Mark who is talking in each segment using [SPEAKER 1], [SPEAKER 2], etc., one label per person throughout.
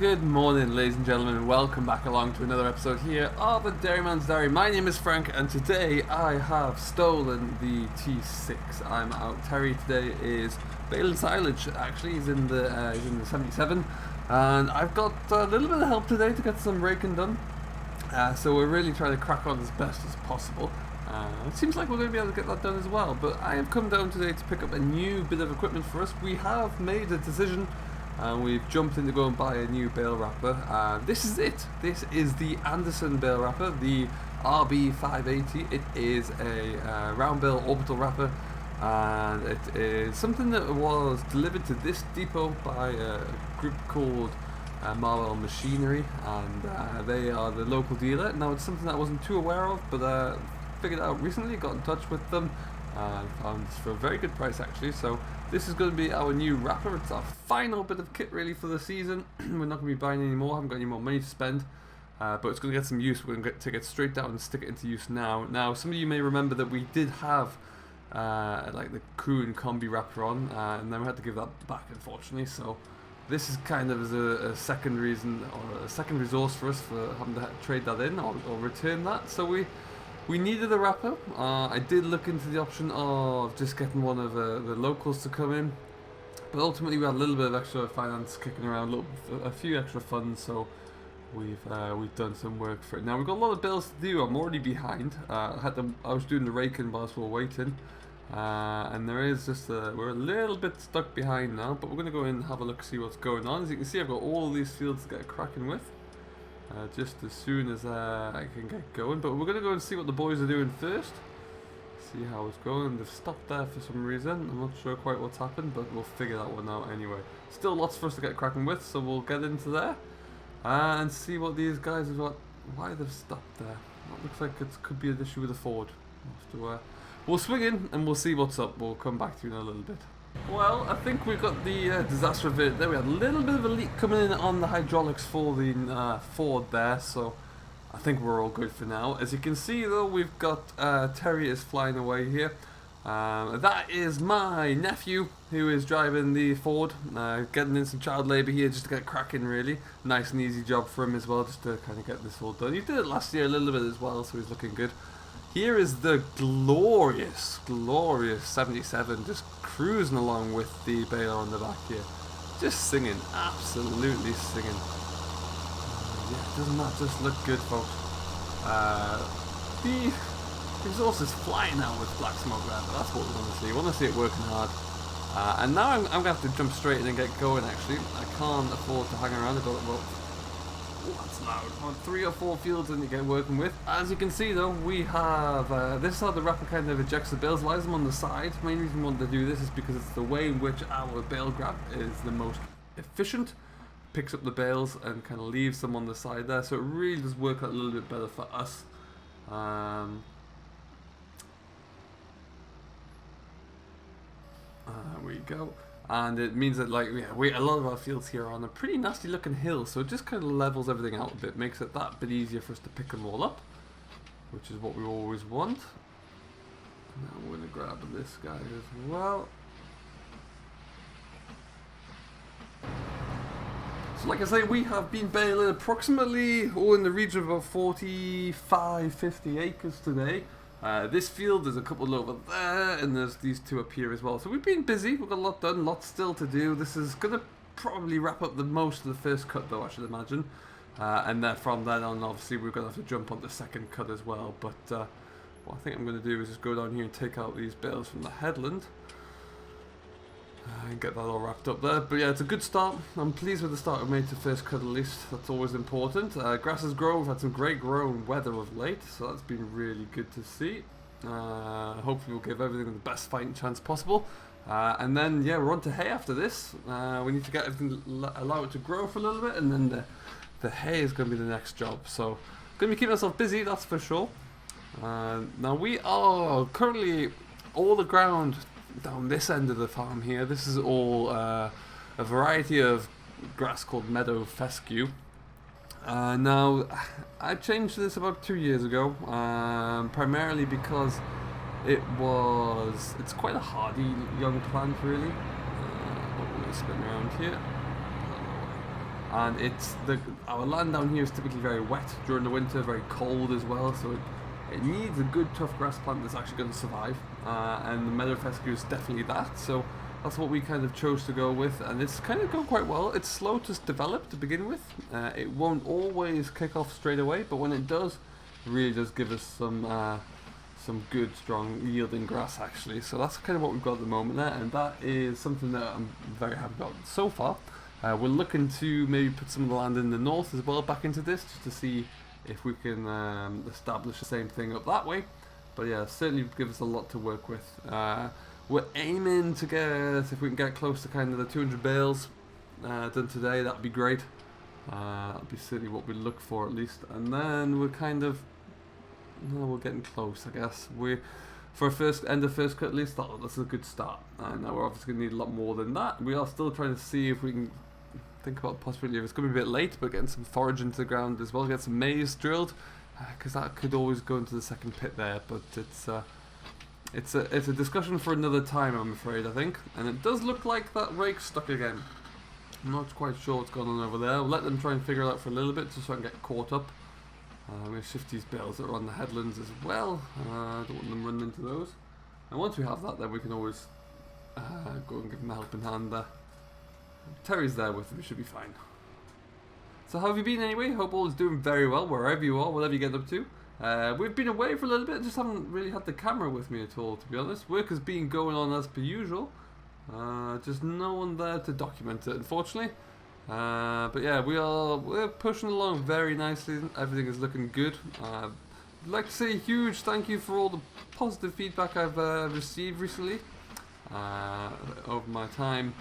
[SPEAKER 1] Good morning, ladies and gentlemen, and welcome back along to another episode here of the Dairyman's Diary. My name is Frank, and today I have stolen the T6. I'm out. Terry today is baling silage. Actually, he's in the 77, and I've got a little bit of help today to get some raking done. So we're really trying to crack on as best as possible. It seems like we're going to be able to get that done as well. But I have come down today to pick up a new bit of equipment for us. We have made a decision. And we've jumped in to go and buy a new bale wrapper. This is it. This is the Anderson bale wrapper, the RB580. It is a round bale orbital wrapper, and it is something that was delivered to this depot by a group called Marwell Machinery, and they are the local dealer. Now, it's something that I wasn't too aware of, but figured it out recently, got in touch with them, and found this for a very good price actually. So this is going to be our new wrapper. It's our final bit of kit really for the season. We're not going to be buying any more, haven't got any more money to spend, but it's going to get some use. We're going to take it straight down and stick it into use now. Now, some of you may remember that we did have like the crew and combi wrapper on, and then we had to give that back unfortunately. So this is kind of as a second reason, or a second resource for us for having to trade that in or return that. So we needed a wrapper. I did look into the option of just getting one of the locals to come in, but ultimately we had a little bit of extra finance kicking around, a few extra funds, so we've done some work for it. Now we've got a lot of bills to do. I'm already behind. I was doing the raking whilst we were waiting, and there is just we're a little bit stuck behind now, but we're going to go in and have a look, see what's going on. As you can see, I've got all these fields to get cracking with. Just as soon as I can get going, but we're going to go and see what the boys are doing first, see how it's going. They've stopped there for some reason. I'm not sure quite what's happened, but we'll figure that one out anyway. Still lots for us to get cracking with, so we'll get into there and see what these guys have got, why they've stopped there. That looks like it could be an issue with the Ford. We'll swing in and we'll see what's up. We'll come back to you in a little bit. Well, I think we've got the disaster averted there. We had a little bit of a leak coming in on the hydraulics for the Ford there, so I think we're all good for now. As you can see though, we've got Terry is flying away here. That is my nephew who is driving the Ford, getting in some child labour here just to get cracking really. Nice and easy job for him as well, just to kind of get this all done. He did it last year a little bit as well, so he's looking good. Here is the glorious 77 just cruising along with the baler on the back here. Just singing, absolutely singing. Yeah, doesn't that just look good, folks? The exhaust is flying out with black smoke there, but that's what we want to see. We want to see it working hard. And now I'm going to have to jump straight in and get going actually. I can't afford to hang around. I've got about, that's loud, 3 or 4 fields that you get working with. As you can see though, we have, this is how the wrapper kind of ejects the bales, lies them on the side. The main reason we want to do this is because it's the way in which our bale grab is the most efficient. Picks up the bales and kind of leaves them on the side there, so it really does work out a little bit better for us. There we go. And it means that like a lot of our fields here are on a pretty nasty looking hill, so it just kind of levels everything out a bit, makes it that bit easier for us to pick them all up, which is what we always want. Now we're going to grab this guy as well. So like I say, we have been baling approximately in the region of about 45-50 acres today. This field, there's a couple over there, and there's these two up here as well. So we've been busy, we've got a lot done, lots still to do. This is going to probably wrap up the most of the first cut though, I should imagine. And then from then on, obviously, we're going to have to jump on the second cut as well. But what I think I'm going to do is just go down here and take out these bales from the headland. And get that all wrapped up there. But yeah, it's a good start. I'm pleased with the start we made to first cut at least. That's always important. Grass has grown. We've had some great growing weather of late, so that's been really good to see. Hopefully we'll give everything the best fighting chance possible. And then yeah, we're on to hay after this. We need to get everything, allow it to grow for a little bit, and then the hay is going to be the next job. So going to be keeping ourselves busy, that's for sure. Now we are currently all the ground down this end of the farm here. This is all a variety of grass called meadow fescue. Now I changed this about 2 years ago, primarily because it's quite a hardy young plant really. What will we spin around here? and our land down here is typically very wet during the winter, very cold as well, so it needs a good tough grass plant that's actually going to survive, and the meadow fescue is definitely that. So that's what we kind of chose to go with, and it's kind of gone quite well. It's slow to develop to begin with. It won't always kick off straight away, but when it does, it really does give us some good, strong yielding grass actually. So that's kind of what we've got at the moment there, and that is something that I'm very happy about so far. We're looking to maybe put some of the land in the north as well back into this, just to see if we can establish the same thing up that way. But yeah, certainly give us a lot to work with. We're aiming to get, if we can get close to kind of the 200 bales done today, that'd be great. That'd be certainly what we look for at least. And then we're kind of, no, we're getting close, I guess. For a end of first cut at least, that's a good start. Now we're obviously going to need a lot more than that. We are still trying to see if we can think about the possibility of, it's going to be a bit late, but getting some forage into the ground as well, get some maize drilled, because that could always go into the second pit there, but it's a discussion for another time, I'm afraid, I think. And it does look like that rake's stuck again. I'm not quite sure what's going on over there. We'll let them try and figure it out for a little bit, just so I can get caught up. I'm going to shift these bales that are on the headlands as well. I don't want them running into those. And once we have that, then we can always go and give them a helping hand there. Terry's there with them, we should be fine. So how have you been anyway? Hope all is doing very well, wherever you are, whatever you get up to. We've been away for a little bit, just haven't really had the camera with me at all, to be honest. Work has been going on as per usual. Just no one there to document it, unfortunately. But yeah, we're pushing along very nicely. Everything is looking good. I'd like to say a huge thank you for all the positive feedback I've received recently over my time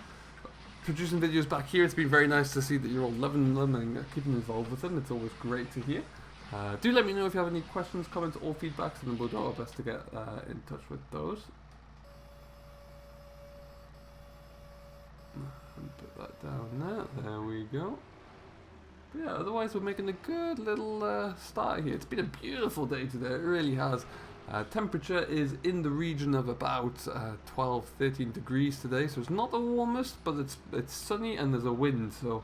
[SPEAKER 1] producing videos back here. It's been very nice to see that you're all loving them and keeping involved with them. It's always great to hear. Do let me know if you have any questions, comments, or feedbacks, and we'll do our best to get in touch with those. And put that down there. There we go. But yeah, otherwise we're making a good little start here. It's been a beautiful day today. It really has. Temperature is in the region of about 12-13 degrees today, so it's not the warmest, but it's sunny and there's a wind, so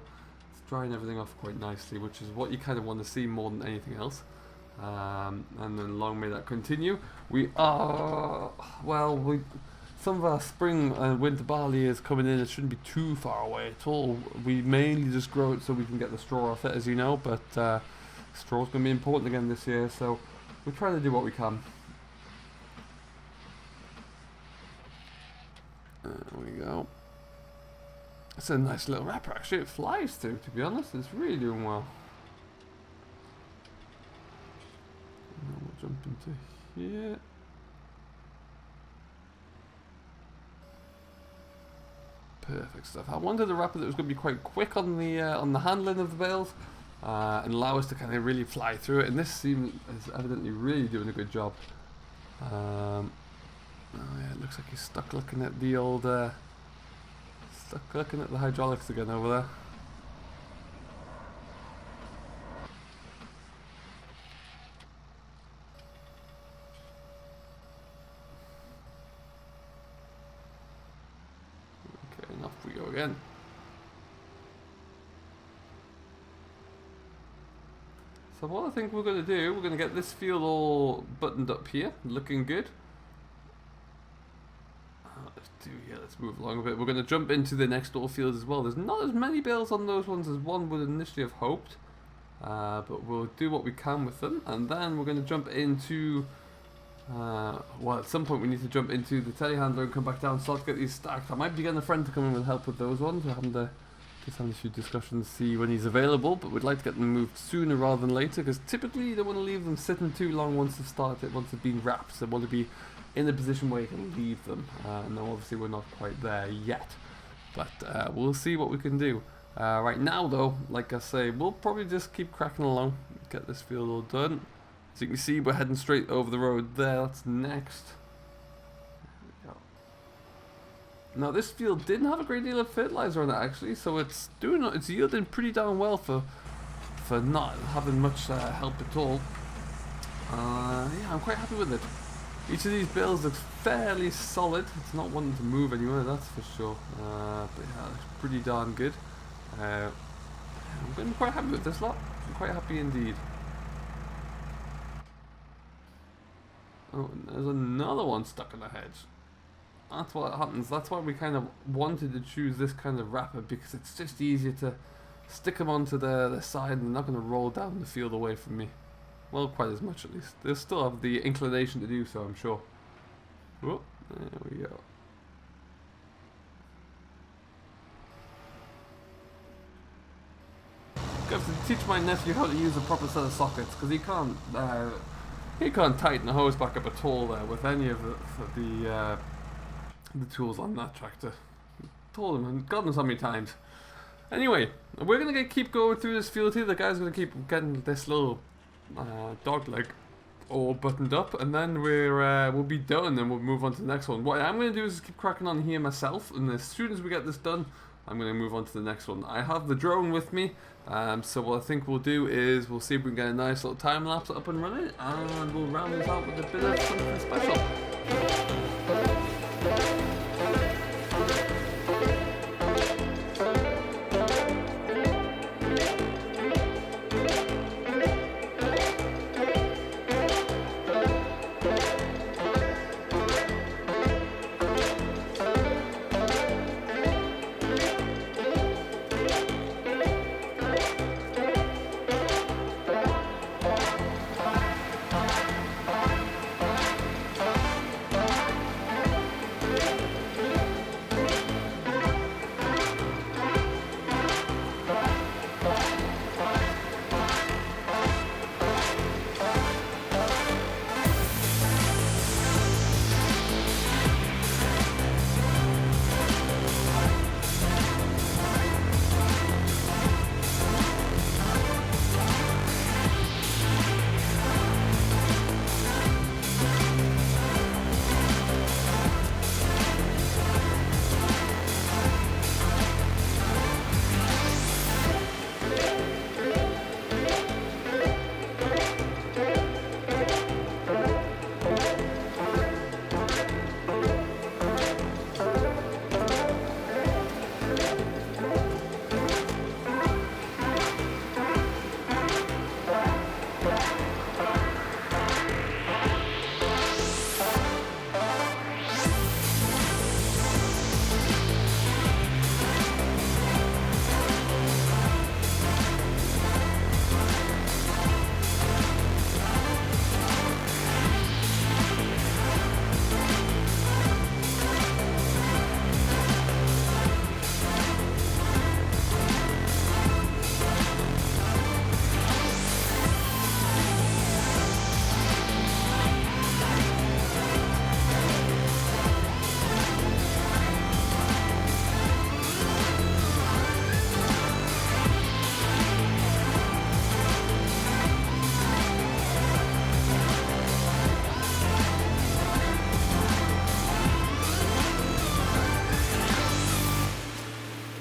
[SPEAKER 1] it's drying everything off quite nicely, which is what you kind of want to see more than anything else. And then long may that continue. We are, well, some of our spring and winter barley is coming in. It shouldn't be too far away at all. We mainly just grow it so we can get the straw off it, as you know, but straw's going to be important again this year, so we're trying to do what we can. There we go. It's a nice little wrapper, actually. It flies too, to be honest. It's really doing well. And then we'll jump into here. Perfect stuff. I wanted a wrapper that was going to be quite quick on the handling of the bales and allow us to kind of really fly through it. And this is evidently really doing a good job. Oh yeah, it looks like he's stuck looking at the old, stuck looking at the hydraulics again over there. Okay, and off we go again. So what I think we're going to do, we're going to get this field all buttoned up here, looking good. Let's move along a bit. We're going to jump into the next door field as well. There's not as many bales on those ones as one would initially have hoped, but we'll do what we can with them, and then we're going to jump into well, at some point we need to jump into the telehandler and come back down and start to get these stacked. I might be getting a friend to come in and help with those ones. We're just having a few discussions to see when he's available, but we'd like to get them moved sooner rather than later, because typically you don't want to leave them sitting too long once they've started, once they've been wrapped. So they want to be in a position where you can leave them. Now obviously we're not quite there yet, but we'll see what we can do. Right now though, like I say, we'll probably just keep cracking along, get this field all done. As you can see, we're heading straight over the road there. That's next. There we go. Now this field didn't have a great deal of fertilizer on it actually, so it's yielding pretty darn well for not having much help at all. Yeah, I'm quite happy with it. Each of these bales looks fairly solid. It's not wanting to move anywhere, that's for sure. But yeah, it's pretty darn good. I'm getting quite happy with this lot. I'm quite happy indeed. Oh, and there's another one stuck in the hedge. That's what happens. That's why we kind of wanted to choose this kind of wrapper, because it's just easier to stick them onto the side and they're not going to roll down the field away from me. Well, quite as much at least. They'll still have the inclination to do so, I'm sure. Oh, there we go. I have to teach my nephew how to use a proper set of sockets, because he can't tighten the hose back up at all there with any of the tools on that tractor. Told him, and God knows how many times. Anyway, we're gonna keep going through this field here. The guy's gonna keep getting this little dog leg all buttoned up, and then we'll be done, and we'll move on to the next one. What I'm gonna do is keep cracking on here myself, and as soon as we get this done, I'm going to move on to the next one. I have the drone with me, so what I think we'll do is we'll see if we can get a nice little time lapse up and running, and we'll round this out with a bit of something special.